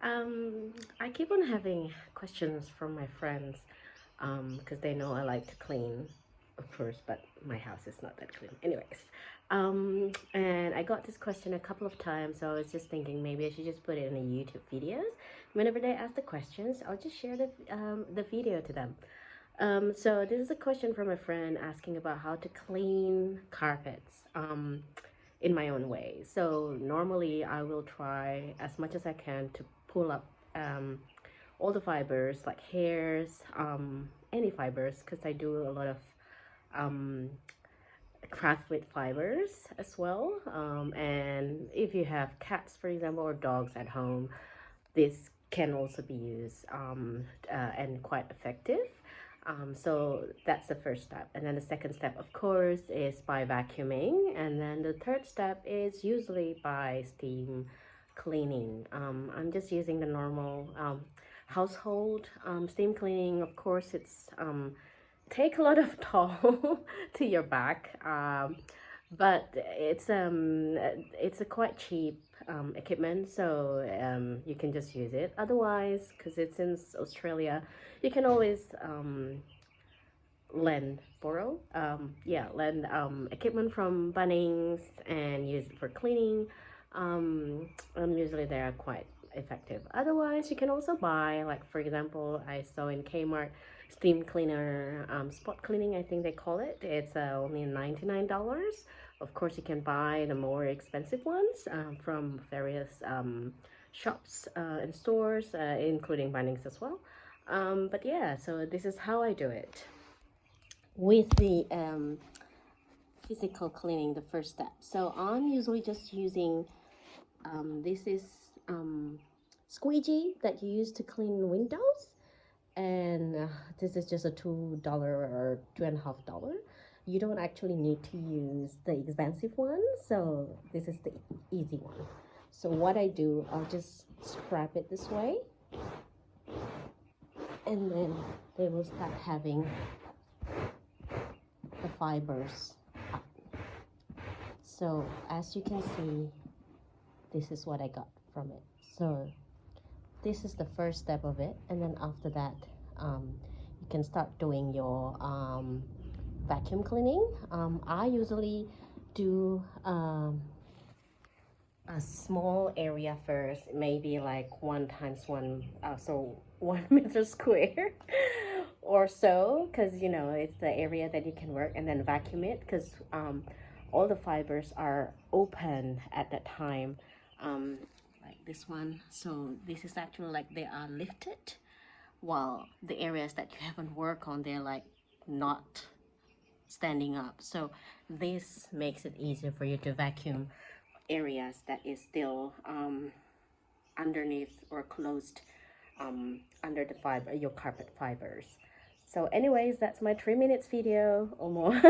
I keep on having questions from my friends, because they know I like to clean, of course, but my house is not that clean. Anyways, and I got this question a couple of times, so I was just thinking maybe I should just put it in a YouTube videos. Whenever they ask the questions, I'll just share the video to them. So this is a question from a friend asking about how to clean carpets. In my own way. So normally I will try as much as I can to pull up all the fibers like hairs, any fibers, because I do a lot of um, craft with fibers as well. And if you have cats, for example, or dogs at home, this can also be used and quite effective. So that's the first step. And then the second step, of course, is by vacuuming. And then the third step is usually by steam cleaning. I'm just using the normal household steam cleaning. Of course, it's take a lot of toll to your back. But it's a quite cheap equipment, so you can just use it. Otherwise, because it's in Australia, you can always lend equipment from Bunnings and use it for cleaning. Usually they are quite effective. Otherwise, you can also buy, like for example, I saw in Kmart steam cleaner, spot cleaning, I think they call it. It's only $99. Of course, you can buy the more expensive ones from various shops and stores, including Bunnings as well. But yeah, so this is how I do it with the physical cleaning, the first step. So I'm usually just using this is squeegee that you use to clean windows, and this is just a $2 or $2.50. You don't actually need to use the expensive one, so this is the easy one. So what I do, I'll just scrap it this way, and then they will start having the fibers up. So as you can see, this is what I got from it. So this is the first step of it, and then after that you can start doing your vacuum cleaning. I usually do a small area first, maybe like 1 times 1, so 1 meter square or so, because you know it's the area that you can work, and then vacuum it because all the fibers are open at that time, like this one. So this is actually like they are lifted, while the areas that you haven't worked on, they're like not standing up. So this makes it easier for you to vacuum areas that is still underneath or closed under the fiber, your carpet fibers. So anyways, that's my 3 minutes video or more.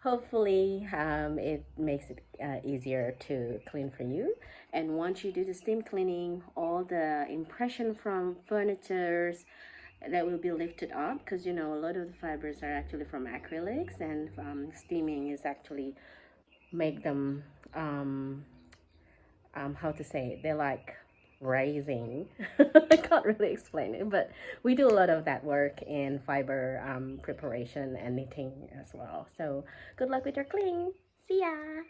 Hopefully it makes it easier to clean for you. And once you do the steam cleaning, all the impression from furnitures that will be lifted up, because you know a lot of the fibers are actually from acrylics, and steaming is actually make them how to say it, they're like raising. I can't really explain it, but we do a lot of that work in fiber preparation and knitting as well. So good luck with your cleaning. See ya.